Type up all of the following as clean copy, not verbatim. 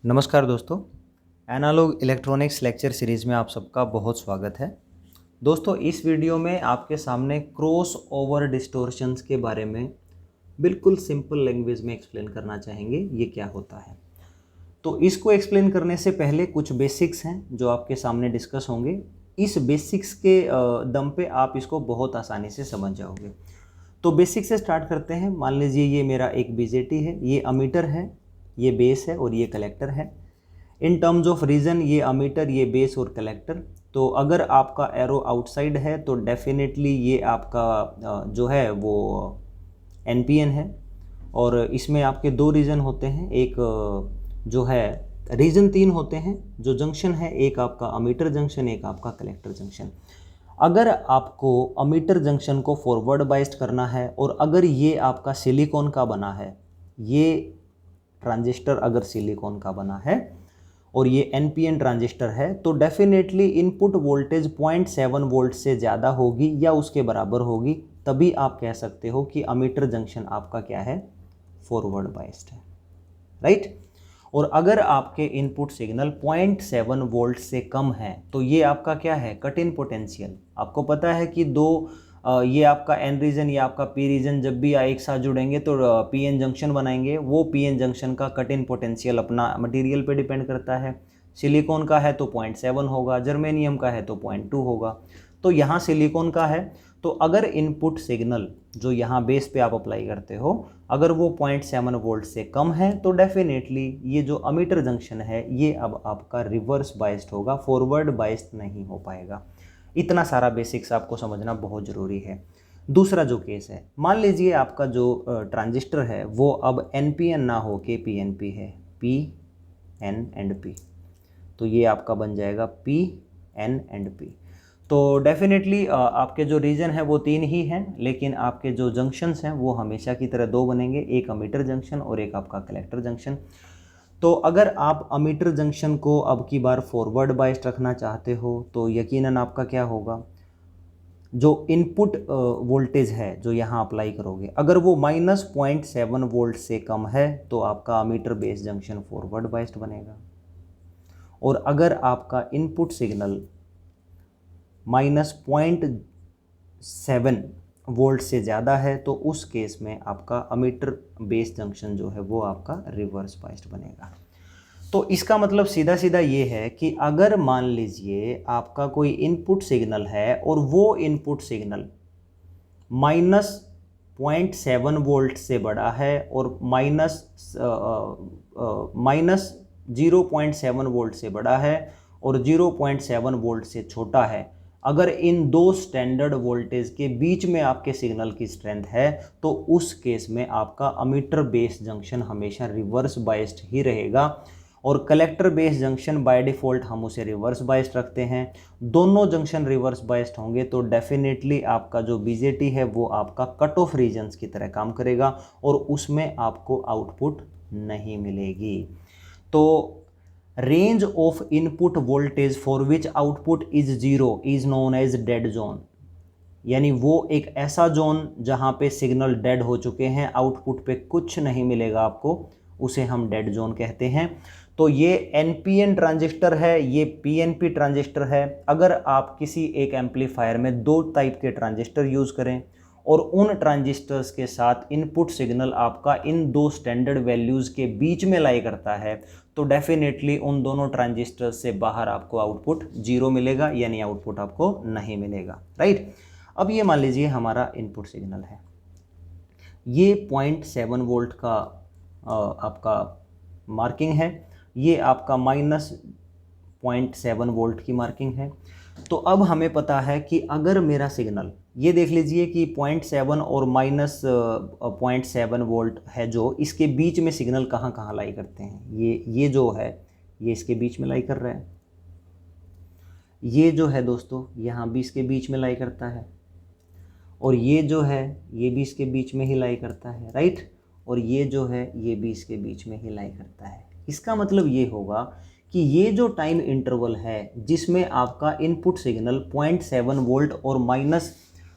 नमस्कार दोस्तों, analogue electronics lecture series में आप सबका बहुत स्वागत है। दोस्तों, इस वीडियो में आपके सामने क्रॉस ओवर डिस्टॉर्शंस के बारे में बिल्कुल सिंपल लैंग्वेज में एक्सप्लेन करना चाहेंगे ये क्या होता है। तो इसको एक्सप्लेन करने से पहले कुछ बेसिक्स हैं जो आपके सामने डिस्कस होंगे। इस बेसिक्स के दम पे आप इसको बहुत आसानी से समझ जाओगे। तो बेसिक से स्टार्ट करते हैं। मान लीजिए ये मेरा एक बीजेटी है, ये अमीटर है, ये बेस है और ये कलेक्टर है। इन टर्म्स ऑफ रीजन ये अमीटर, ये बेस और कलेक्टर। तो अगर आपका एरो आउटसाइड है तो डेफिनेटली ये आपका जो है वो एनपीएन है। और इसमें आपके दो रीजन होते हैं, एक जो है रीजन तीन होते हैं जो जंक्शन है, एक आपका अमीटर जंक्शन, एक आपका कलेक्टर जंक्शन। अगर आपको अमीटर जंक्शन को फॉरवर्ड बाइस्ड करना है और अगर ये आपका सिलिकॉन का बना है, ये ट्रांजिस्टर अगर सिलिकॉन का बना है और ये एनपीएन ट्रांजिस्टर है, तो डेफिनेटली इनपुट वोल्टेज 0.7 वोल्ट से ज़्यादा होगी या उसके बराबर होगी, तभी आप कह सकते हो कि अमीटर जंक्शन आपका क्या है, फॉरवर्ड बाइस्ड है, राइट। और अगर आपके इनपुट सिग्नल 0.7 वोल्ट से कम है तो ये आपका क्या है, कट इन पोटेंशियल। आपको पता है कि ये आपका एन रीजन, ये आपका पी रीजन जब भी एक साथ जुड़ेंगे तो पी एन जंक्शन बनाएंगे। वो पी एन जंक्शन का कट इन पोटेंशियल अपना मटेरियल पे डिपेंड करता है। सिलिकॉन का है तो 0.7 होगा, जर्मेनियम का है तो 0.2 होगा। तो यहाँ सिलिकॉन का है, तो अगर इनपुट सिग्नल जो यहाँ बेस पे आप अप्लाई करते हो अगर वो 0.7 वोल्ट से कम है तो डेफिनेटली ये जो अमीटर जंक्शन है ये अब आपका रिवर्स बाइस्ड होगा, फॉरवर्ड बाइस्ड नहीं हो पाएगा। इतना सारा बेसिक्स आपको समझना बहुत ज़रूरी है। दूसरा जो केस है, मान लीजिए आपका जो ट्रांजिस्टर है वो अब एनपीएन ना हो के पीएनपी है, पी एन एंड पी, तो ये आपका बन जाएगा पी एन एंड पी। तो डेफिनेटली आपके जो रीजन है वो तीन ही हैं, लेकिन आपके जो जंक्शंस हैं वो हमेशा की तरह दो बनेंगे, एक अमीटर जंक्शन और एक आपका कलेक्टर जंक्शन। तो अगर आप अमीटर जंक्शन को अब की बार फॉरवर्ड बाइस्ड रखना चाहते हो तो यकीनन आपका क्या होगा, जो इनपुट वोल्टेज है जो यहाँ अप्लाई करोगे अगर वो -0.7 वोल्ट से कम है तो आपका ammeter base junction forward biased बनेगा। और अगर आपका इनपुट सिग्नल -0.7 वोल्ट से ज़्यादा है तो उस केस में आपका अमीटर बेस जंक्शन जो है वो आपका रिवर्स बाइस्ड बनेगा। तो इसका मतलब सीधा सीधा ये है कि अगर मान लीजिए आपका कोई इनपुट सिग्नल है और वो इनपुट सिग्नल -0.7 वोल्ट से बड़ा है और -0.7 वोल्ट से बड़ा है और 0.7 वोल्ट से छोटा है, अगर इन दो स्टैंडर्ड वोल्टेज के बीच में आपके सिग्नल की स्ट्रेंथ है तो उस केस में आपका अमीटर बेस जंक्शन हमेशा रिवर्स बाइस्ड ही रहेगा। और collector base junction by default हम उसे रिवर्स बाइस्ड रखते हैं। दोनों जंक्शन रिवर्स बाइस्ड होंगे तो डेफिनेटली आपका जो बीजेटी है वो आपका कट ऑफ रीजन्स की तरह काम करेगा और उसमें आपको आउटपुट नहीं मिलेगी। तो range of input voltage for which output is zero is known as dead zone, यानी वो एक ऐसा जोन जहां पे सिग्नल डेड हो चुके हैं, आउटपुट पे कुछ नहीं मिलेगा आपको, उसे हम डेड जोन कहते हैं। तो ये एनपीएन ट्रांजिस्टर है, ये पीएनपी ट्रांजिस्टर है। अगर आप किसी एक एम्पलीफायर में दो टाइप के ट्रांजिस्टर यूज़ करें और उन ट्रांजिस्टर्स के साथ इनपुट सिग्नल आपका इन दो स्टैंडर्ड वैल्यूज़ के बीच में लाई करता है तो डेफिनेटली उन दोनों ट्रांजिस्टर्स से बाहर आपको आउटपुट जीरो मिलेगा, यानी आउटपुट आपको नहीं मिलेगा, राइट। अब ये मान लीजिए हमारा इनपुट सिग्नल है, ये 0.7 वोल्ट का आपका मार्किंग है, ये आपका -0.7 वोल्ट की मार्किंग है। तो अब हमें पता है कि अगर मेरा सिग्नल, ये देख लीजिए कि 0.7 और -0.7 वोल्ट है, जो इसके बीच में सिग्नल कहाँ कहाँ लाई करते हैं, ये जो है ये इसके बीच में लाई कर रहा है, ये जो है दोस्तों यहाँ भी इसके बीच में लाई करता है, और ये जो है ये भी इसके बीच में ही लाई करता है, राइट। और ये जो है ये भी इसके बीच में ही लाई करता है। इसका मतलब ये होगा कि ये जो टाइम इंटरवल है जिसमें आपका इनपुट सिग्नल 0.7 वोल्ट और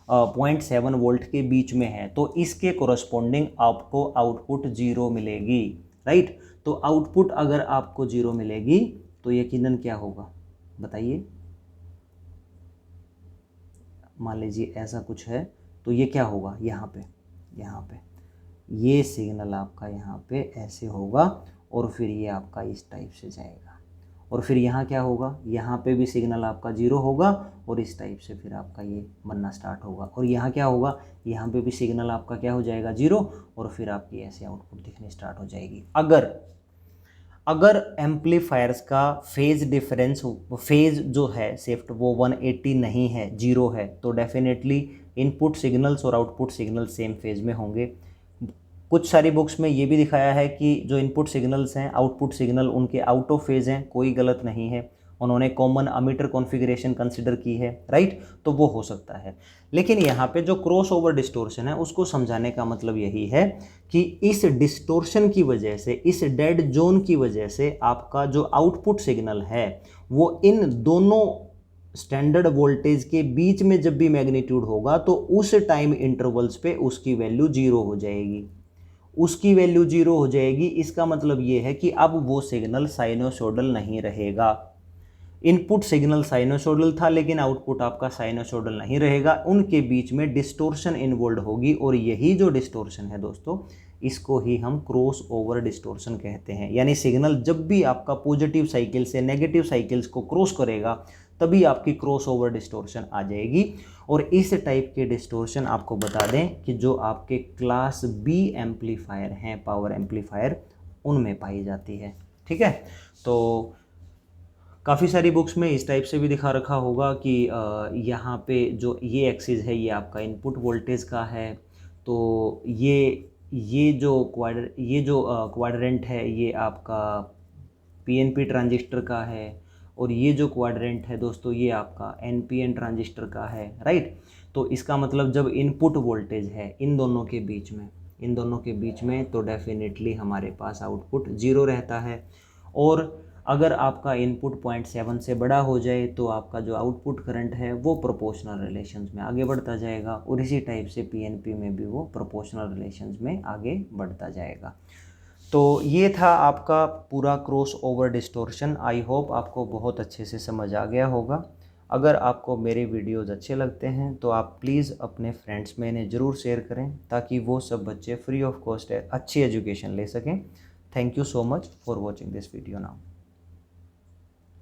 -0.7 वोल्ट के बीच में है, तो इसके कोरस्पॉन्डिंग आपको आउटपुट जीरो मिलेगी, राइट। तो आउटपुट अगर आपको 0 मिलेगी तो यकीनन क्या होगा बताइए। मान लीजिए ऐसा कुछ है तो ये क्या होगा, यहाँ पे ये सिग्नल आपका यहाँ पे ऐसे होगा और फिर ये आपका इस टाइप से जाएगा और फिर यहाँ क्या होगा, यहाँ पे भी सिग्नल आपका 0 होगा और इस टाइप से फिर आपका ये बनना स्टार्ट होगा और यहाँ क्या होगा, यहाँ पे भी सिग्नल आपका क्या हो जाएगा 0 और फिर आपकी ऐसे आउटपुट दिखनी स्टार्ट हो जाएगी। अगर एम्पलीफायर्स का फेज डिफरेंस, फेज जो है शिफ्ट वो 180 नहीं है, 0 है, तो डेफिनेटली इनपुट सिग्नल्स और आउटपुट सिग्नल सेम फेज में होंगे। कुछ सारी बुक्स में ये भी दिखाया है कि जो इनपुट सिग्नल्स हैं, आउटपुट सिग्नल उनके आउट ऑफ फेज हैं, कोई गलत नहीं है, उन्होंने कॉमन अमीटर कॉन्फ़िगरेशन कंसिडर की है, राइट, तो वो हो सकता है। लेकिन यहाँ पे जो क्रॉस ओवर डिस्टोर्शन है उसको समझाने का मतलब यही है कि इस डिस्टोर्शन की वजह से, इस डेड जोन की वजह से आपका जो आउटपुट सिग्नल है वो इन दोनों स्टैंडर्ड वोल्टेज के बीच में जब भी मैग्नीट्यूड होगा तो उस टाइम इंटरवल्स पे उसकी वैल्यू 0 हो जाएगी, उसकी वैल्यू 0 हो जाएगी। इसका मतलब ये है कि अब वो सिग्नल साइनोसोडल नहीं रहेगा। इनपुट सिग्नल साइनोसोडल था लेकिन आउटपुट आपका साइनोसोडल नहीं रहेगा, उनके बीच में डिस्टोर्शन इन्वॉल्व होगी और यही जो डिस्टोर्शन है दोस्तों, इसको ही हम क्रॉस ओवर डिस्टोर्शन कहते हैं। यानी सिग्नल जब भी आपका पॉजिटिव साइकिल से नेगेटिव साइकिल्स को क्रॉस करेगा तभी आपकी क्रॉस ओवर डिस्टोर्शन आ जाएगी। और इस टाइप के डिस्टोर्शन आपको बता दें कि जो आपके क्लास बी एम्पलीफायर हैं, पावर एम्पलीफायर, उनमें पाई जाती है। ठीक है, तो काफ़ी सारी बुक्स में इस टाइप से भी दिखा रखा होगा कि यहाँ पे जो ये एक्सिस है ये आपका इनपुट वोल्टेज का है, तो ये जो क्वाड्रेंट है ये आपका पीएनपी ट्रांजिस्टर का है और ये जो क्वाड्रेंट है दोस्तों ये आपका एनपीएन ट्रांजिस्टर का है, राइट। तो इसका मतलब जब इनपुट वोल्टेज है इन दोनों के बीच में तो डेफिनेटली हमारे पास आउटपुट 0 रहता है। और अगर आपका इनपुट 0.7 से बड़ा हो जाए तो आपका जो आउटपुट करंट है वो प्रोपोर्शनल रिलेशंस में आगे बढ़ता जाएगा और इसी टाइप से पीएनपी में भी वो प्रोपोर्शनल रिलेशंस में आगे बढ़ता जाएगा। तो ये था आपका पूरा cross over distortion. I hope आपको बहुत अच्छे से समझ आ गया होगा। अगर आपको मेरे वीडियोज़ अच्छे लगते हैं तो आप प्लीज़ अपने फ्रेंड्स में इन्हें ज़रूर शेयर करें ताकि वो सब बच्चे फ्री ऑफ कॉस्ट अच्छी एजुकेशन ले सकें। Thank you so much for watching this video now.